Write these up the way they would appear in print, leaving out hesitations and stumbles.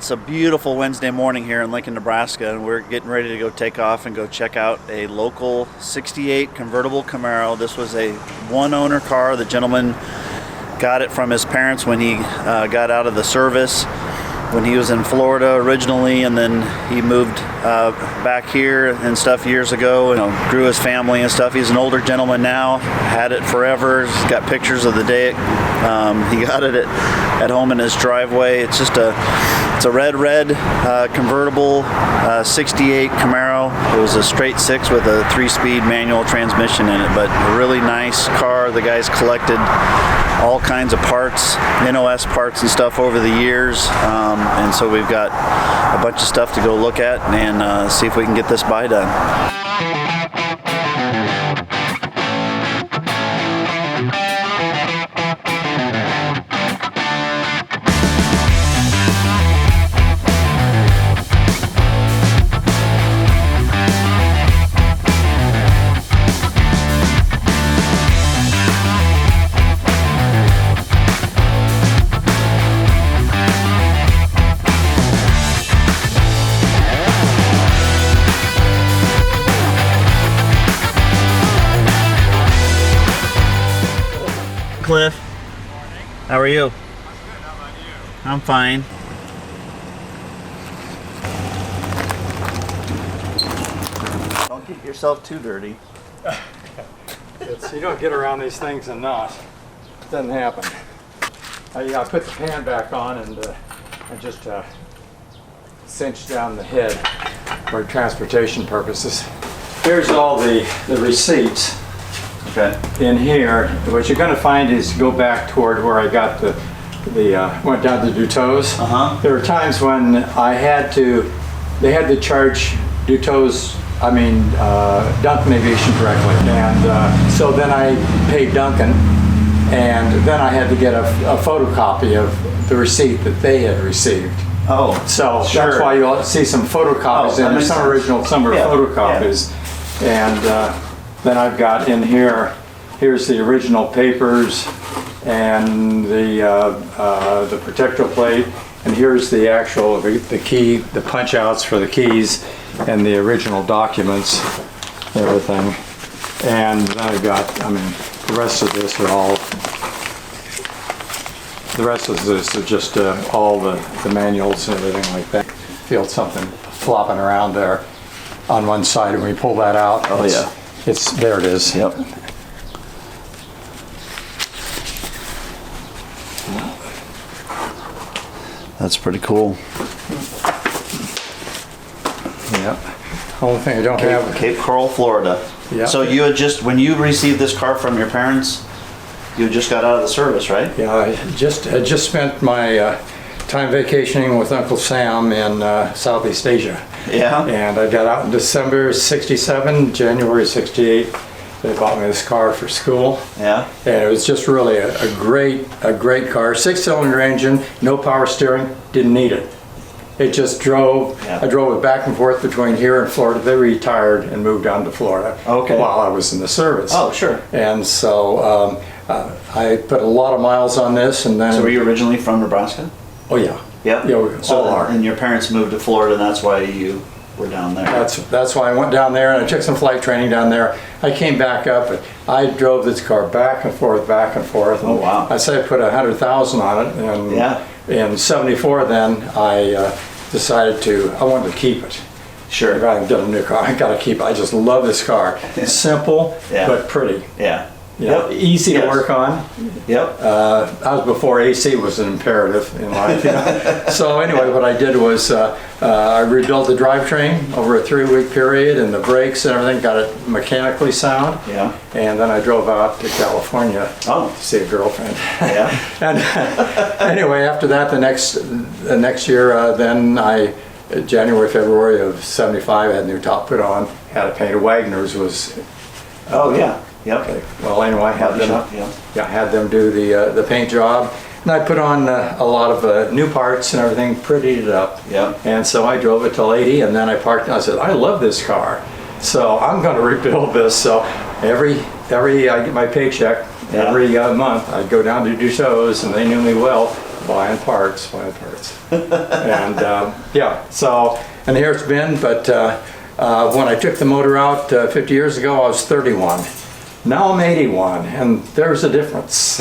It's a beautiful Wednesday morning here in Lincoln, Nebraska, and we're getting ready to go take off and go check out a local 68 convertible Camaro. This was a one-owner car. The gentleman got it from his parents when he got out of the service when he was in Florida originally, and then he moved back here and stuff years ago, and grew his family and stuff. He's an older gentleman now, had it forever. He's got pictures of the day he got it at home in his driveway. It's just it's a red convertible 68 Camaro. It was a straight six with a 3-speed manual transmission in it, but a really nice car. The guys collected all kinds of parts, NOS parts and stuff over the years, and so we've got a bunch of stuff to go look at and see if we can get this buy done. Cliff, how are you? I'm good. How about you? I'm fine. Don't get yourself too dirty. You don't get around these things and not. It doesn't happen. I put the pan back on and I just cinched down the head for transportation purposes. Here's all the receipts. Okay. In here, what you're going to find is go back toward where I got went down to Dutos. There were times when they had to charge Dutos, Duncan Aviation directly, and so then I paid Duncan, and then I had to get a photocopy of the receipt that they had received. Oh, so sure. That's why you'll see some photocopies in there, some original, some are photocopies, and. Then I've got in here's the original papers and the protector plate, and here's the actual, the key, the punch outs for the keys and the original documents, everything. And then I've got, the rest of this are all, just all the manuals and everything like that. Feel something flopping around there on one side, and we pull that out. Oh yeah. There it is. Yep. That's pretty cool. Yep. Only thing I don't have. Cape Coral, Florida. Yeah. So you had when you received this car from your parents, you just got out of the service, right? Yeah, I just spent my time vacationing with Uncle Sam in Southeast Asia. Yeah. And I got out in December '67, January '68. They bought me this car for school. Yeah. And it was just really a great car. 6-cylinder engine, no power steering, didn't need it. It just drove. Yeah. I drove it back and forth between here and Florida. They retired and moved down to Florida. Okay. While I was in the service. Oh, sure. And so I put a lot of miles on this, and then. So were you originally from Nebraska? Oh yeah. Yep. Yeah, we all are. And your parents moved to Florida, and that's why you were down there. That's why I went down there, and I took some flight training down there. I came back up, and I drove this car back and forth. Oh wow! I say I put 100,000 on it, and in '74, then I decided I wanted to keep it. Sure. If I get a new car, I got to keep it. I just love this car. It's simple, but pretty. Yeah. Yeah, yep. Easy to work on. Yep. That was before AC was an imperative in life. So anyway, what I did was I rebuilt the drivetrain over a 3-week period, and the brakes and everything, got it mechanically sound. Yeah. And then I drove out to California to see a girlfriend. Yeah. And anyway, after that, the next year, then January, February of '75, I had a new top put on. Had it painted. Wagner's was. Oh yeah. Yep. Okay. Well, anyway, I had them do the paint job, and I put on a lot of new parts and everything, prettied it up. Yep. And so I drove it till 80, and then I parked. And I said, I love this car, so I'm going to rebuild this. So every I get my paycheck every month. I'd go down to Dutos, and they knew me well, buying parts. And yeah, so, and here it's been, but when I took the motor out 50 years ago, I was 31. Now I'm 81, and there's a difference.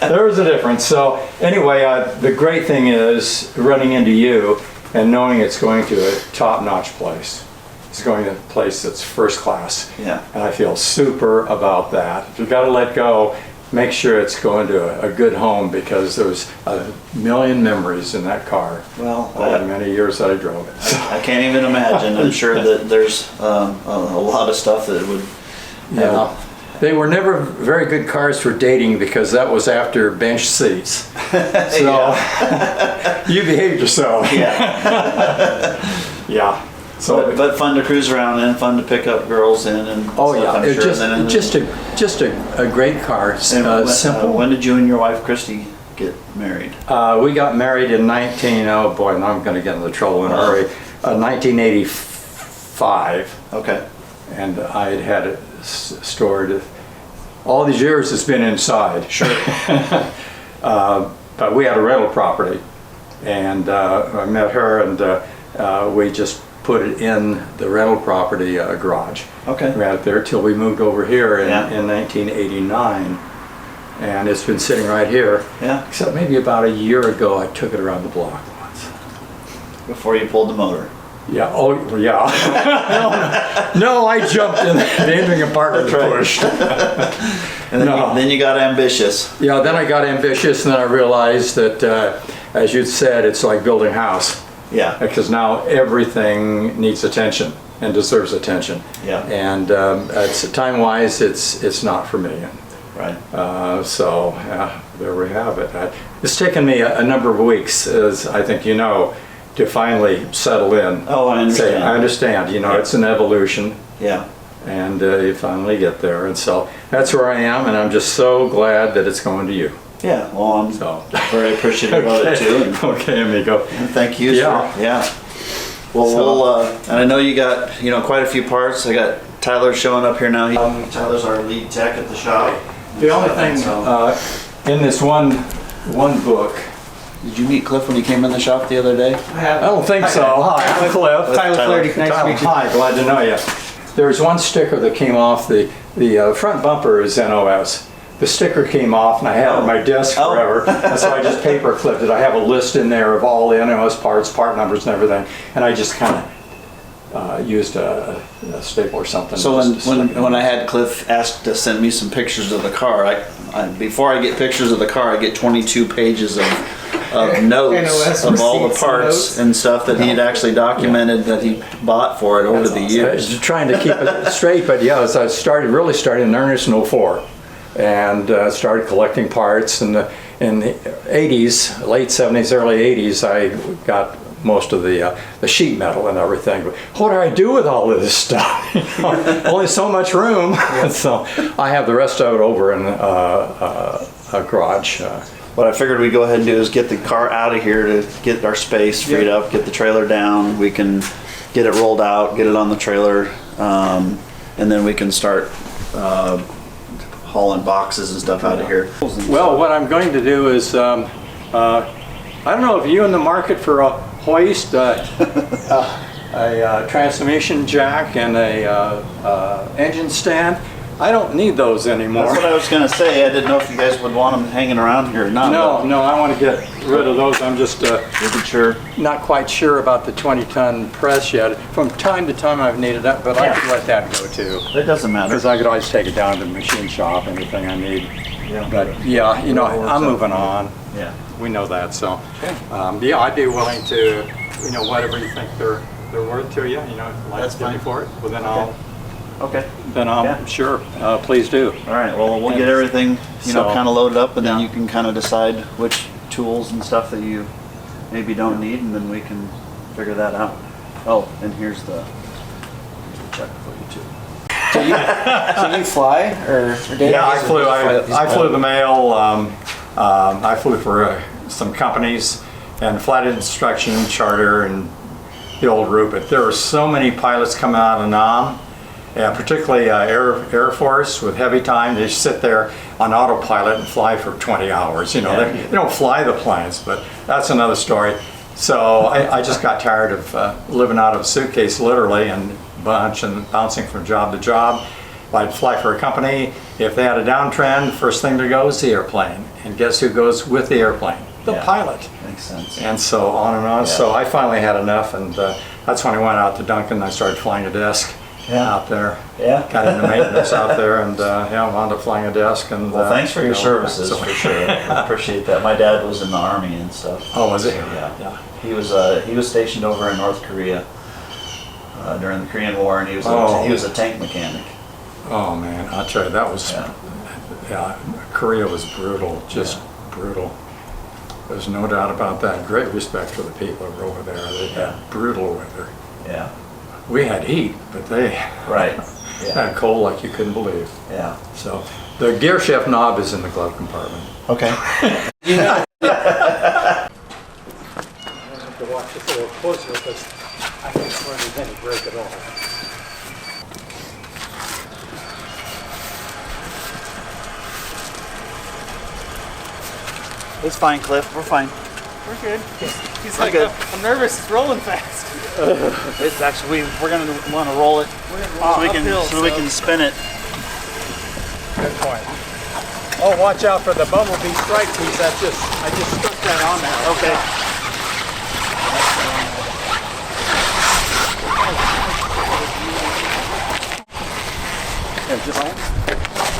There's a difference. So anyway, the great thing is running into you and knowing it's going to a top-notch place. It's going to a place that's first class. Yeah. And I feel super about that. If you've got to let go, make sure it's going to a good home, because there's a million memories in that car. Well, all the many years that I drove it. I can't even imagine. I'm sure that there's a lot of stuff that would. Yeah. They were never very good cars for dating, because that was after bench seats. So you behaved yourself. Yeah. Yeah. So, but fun to cruise around in, fun to pick up girls in, and oh stuff, yeah, I'm sure. just a great car. Simple. When did you and your wife Christy get married? We got married in oh boy, now I'm going to get into trouble in a hurry. 1985. Okay. And I had it stored. All these years it's been inside. Sure. But we had a rental property, and I met her, and we just put it in the rental property garage. Okay. We had it there till we moved over here in 1989, and it's been sitting right here. Yeah. Except maybe about a year ago I took it around the block once. Before you pulled the motor. Yeah. Oh, yeah. No, I jumped in the engine compartment and pushed. And then you got ambitious. Yeah. Then I got ambitious, and then I realized that, as you said, it's like building a house. Yeah. Because now everything needs attention and deserves attention. Yeah. And it's time-wise, it's not for me. Right. So there we have it. It's taken me a number of weeks, as I think you know, to finally settle in. Oh, I understand. Say, I understand. You know, it's an evolution. Yeah. And you finally get there. And so that's where I am, and I'm just so glad that it's going to you. Yeah, well, I'm very appreciative of it too. And okay, amigo. Thank you. Yeah. Well, and I know you got quite a few parts. I got Tyler showing up here now. Tyler's our lead tech at the shop. The only thing in this one book. Did you meet Cliff when you came in the shop the other day? I don't think so. Hi, I'm Cliff. Tyler Flaherty. Nice to meet you. Hi, glad to know you. There's one sticker that came off the front bumper is NOS. The sticker came off, and I had it on my desk forever, and so I just paper clipped it. I have a list in there of all the NOS parts, part numbers, and everything, and I just kind of used a staple or something. So when I had Cliff ask to send me some pictures of the car, before I get pictures of the car, I get 22 pages of notes of all the parts notes and stuff that he had actually documented that he bought for it over the years. I was trying to keep it straight, but yeah, so I really started in earnest in '04. And started collecting parts. In the 80s, late 70s, early 80s, I got most of the sheet metal and everything. But what do I do with all of this stuff? Only so much room. So I have the rest of it over in a garage. What I figured we'd go ahead and do is get the car out of here to get our space freed up, get the trailer down. We can get it rolled out, get it on the trailer, and then we can start hauling boxes and stuff out of here. Well, what I'm going to do is, I don't know if you're in the market for a hoist, a transmission jack, and a engine stand. I don't need those anymore. That's what I was going to say. I didn't know if you guys would want them hanging around here or not. No, I want to get rid of those. I'm just not quite sure about the 20-ton press yet. From time to time I've needed that, but I could let that go too. It doesn't matter. Because I could always take it down to the machine shop, anything I need. Yeah. But yeah, I'm moving on. Yeah. We know that, so. Yeah, I'd be willing to, whatever you think they're worth to you, That's get me fine. for it. Well, then sure, please do. All right, well, we'll get everything, kind of loaded up, and then Yeah. you can kind of decide which tools and stuff that you maybe don't need, and then we can figure that out. Oh, and here's the check for you too. So you fly, or Dave? Yeah, I flew the mail. I flew for some companies and flight instruction, charter, and the old route. But there were so many pilots coming out of Nam Yeah, particularly Air Force with heavy time. They sit there on autopilot and fly for 20 hours. You know, they don't fly the planes, but that's another story. So I just got tired of living out of a suitcase literally and bunch and bouncing from job to job. I'd fly for a company. If they had a downtrend, first thing to go is the airplane. And guess who goes with the airplane? The pilot. Makes sense. And so on and on. So I finally had enough, and that's when I went out to Duncan and I started flying a desk out there. Yeah. Got into maintenance out there, and wound up flying a desk. And well, thanks for your services, for sure. I appreciate that. My dad was in the Army and stuff. Oh, was he? So, yeah. He was stationed over in North Korea during the Korean War, and he was a tank mechanic. Oh man, I'll tell you, that was Korea was brutal, just brutal. There's no doubt about that. Great respect for the people who were over there. They had brutal weather. Yeah. We had heat, but they had cold like you couldn't believe. Yeah. So the gear shift knob is in the glove compartment. Okay. I have to watch this a little closer because I can't swear there's any break at all. It's fine, Cliff. We're fine. We're good. He's We're like, good. I'm nervous. It's rolling fast. It's actually we're gonna want to roll it so we can spin it. Good point. Oh, watch out for the bumblebee strike piece. I just stuck that on there. Okay.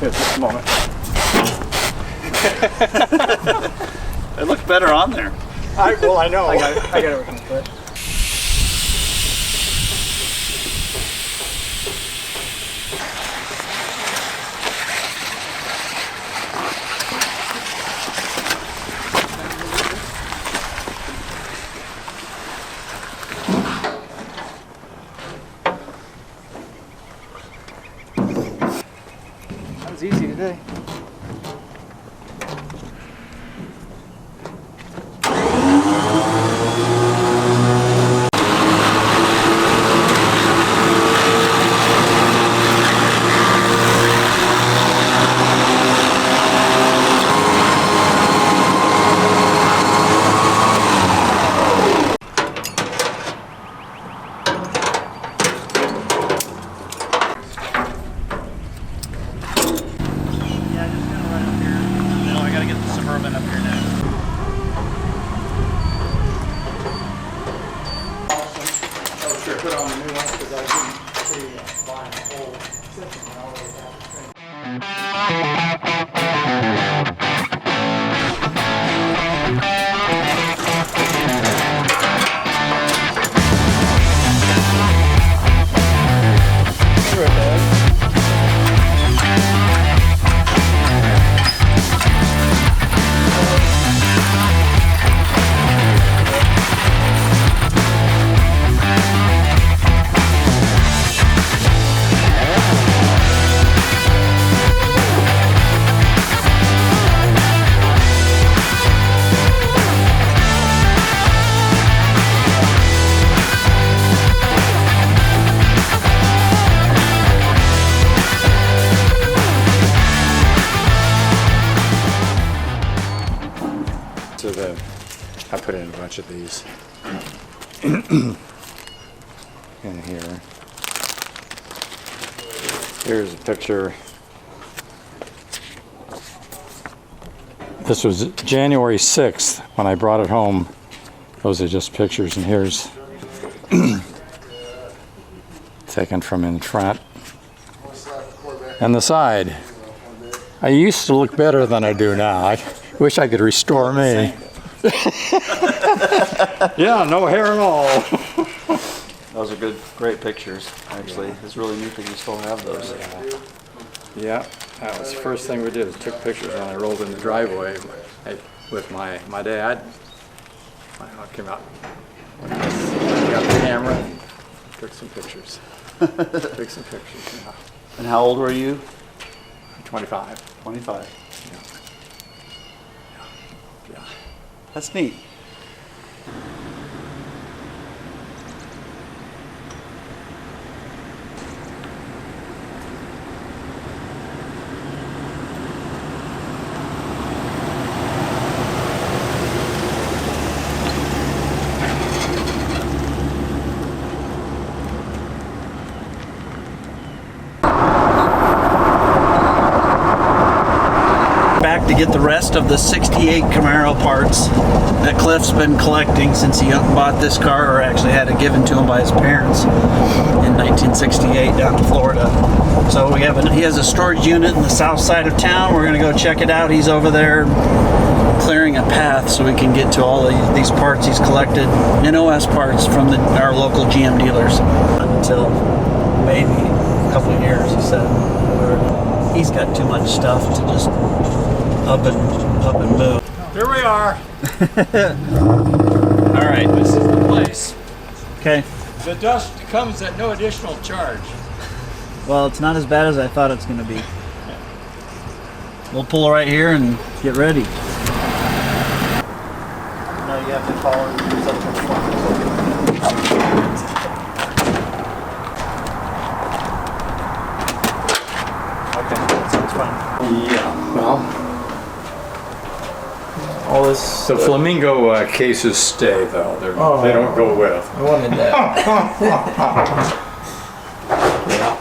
Just a moment. It looked better on there. I know. I got it working good. That was easy today. I put in a bunch of these in here. Here's a picture. This was January 6th when I brought it home. Those are just pictures, and here's taken from in front and the side. I used to look better than I do now. I wish I could restore me. Yeah, no hair at all. Those are great pictures, actually. It's really neat that you still have those. Yeah, that was the first thing we did, is took pictures when I rolled in the driveway with my dad. I came out, got the camera, took some pictures. Took some pictures, yeah. And how old were you? 25. 25. Yeah. That's neat. to get the rest of the 68 Camaro parts that Cliff's been collecting since he bought this car, or actually had it given to him by his parents in 1968 down in Florida. So he has a storage unit in the south side of town. We're gonna go check it out. He's over there clearing a path so we can get to all these parts he's collected, NOS parts from our local GM dealers. Until maybe a couple of years, he said. He's got too much stuff to just up and move. Here we are. All right. This is the place. Okay. The dust comes at no additional charge. Well, it's not as bad as I thought it's going to be. We'll pull right here and get ready. No, you have to follow these up to the front. Okay, that sounds fine. Yeah, well, All this. the flamingo cases stay though. They don't go with. I wanted that. Yeah.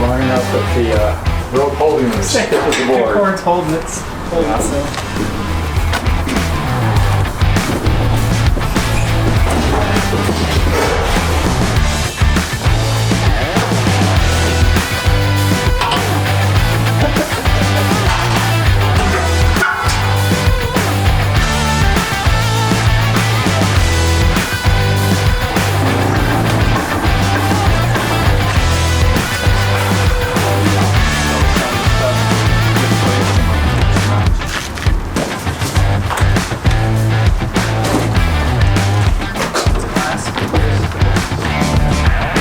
Line up at the rope holding the stick of the board. Cord's holding it. Holding itself.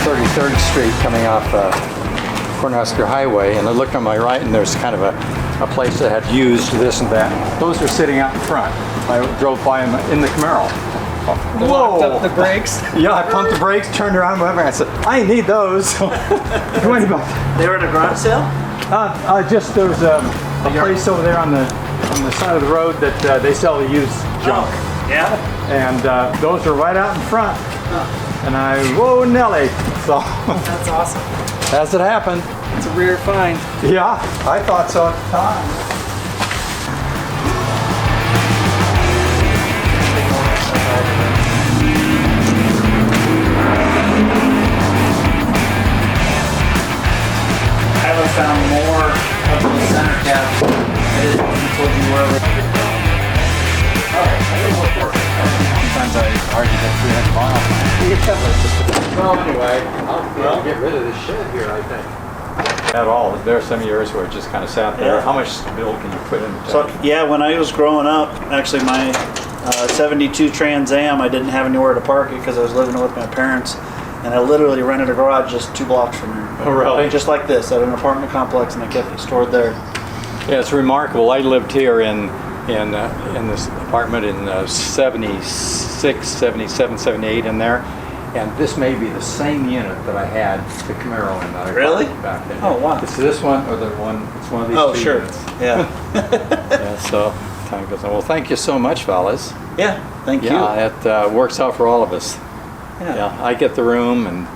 33rd Street coming off Cornhusker Highway, and I look on my right and there's kind of a place that had used this and that. Those are sitting out in front. I drove by them in the Camaro. Locked up the brakes. Yeah, I pumped the brakes, turned around, whatever, and I said, I need those. Going about. They were at a garage sale? Just there's a place over there on the side of the road that they sell the used junk. Oh, yeah? And those are right out in front. And whoa, Nelly. So That's awesome. as it happened. It's a rare find. Yeah, I thought so at the time. I haven't found more of the center cap. I told you where they Sometimes it's hard to get 300 miles. Well, anyway, I'll get rid of this shed here, I think. At all. There are some years where it just kind of sat there. Yeah. How much steel can you put in the So, tank? yeah, when I was growing up, actually my 72 Trans Am, I didn't have anywhere to park it because I was living with my parents. And I literally rented a garage just 2 blocks from here. Oh, really? Just like this, at an apartment complex, and I kept it stored there. Yeah, it's remarkable. I lived here in this apartment in 76, 77, 78 in there. And this may be the same unit that I had the Camaro in that I Really? bought back then. Oh, wow. It's this one or the one, it's one of these Oh, two sure. units. Yeah. Yeah, so time goes on. Well, thank you so much, fellas. Yeah, thank you. Yeah, it works out for all of us. Yeah, I get the room and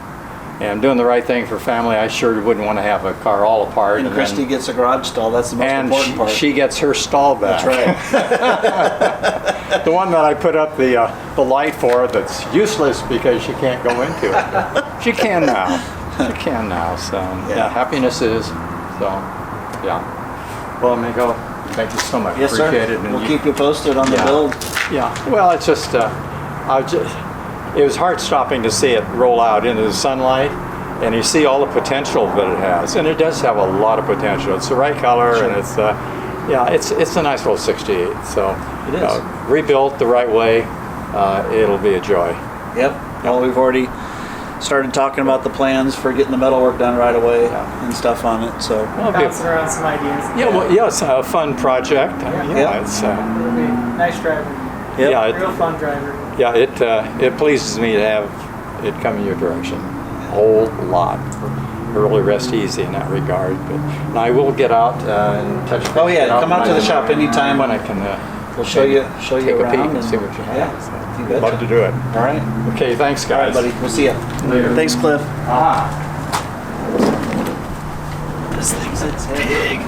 I'm doing the right thing for family. I sure wouldn't want to have a car all apart. And Christy then, gets a garage stall. That's the most important part. she gets her stall back. That's right. The one that I put up the light for that's useless because she can't go into it. She can now. She can now. So yeah, happiness is. So yeah. Well, Amigo, thank you so much. Yes, Appreciate sir. it. And We'll keep you posted on the build. Yeah. Well, it's just it was heart stopping to see it roll out into the sunlight, and you see all the potential that it has, and it does have a lot of potential. It's the right color, and it's it's a nice little 68. So It is. Rebuilt the right way, it'll be a joy. Yep. Well, we've already started talking about the plans for getting the metalwork done right away and stuff on it. So Bouncing around some ideas. Yeah, well, yeah, it's a fun project. Yeah. It's It'll be a nice driver. Yep. yeah, Real fun driver. it pleases me to have it come in your direction. A whole lot. really rest easy in that regard. But and I will get out and touch base. Oh yeah, get out come out to the when shop anytime. when I can. We'll show you take a around peek and see what you have. Yeah, you betcha. Love to do it. All right. Okay, thanks, All right, guys. buddy. We'll see you Later. Thanks, Cliff. Ah. This thing's big.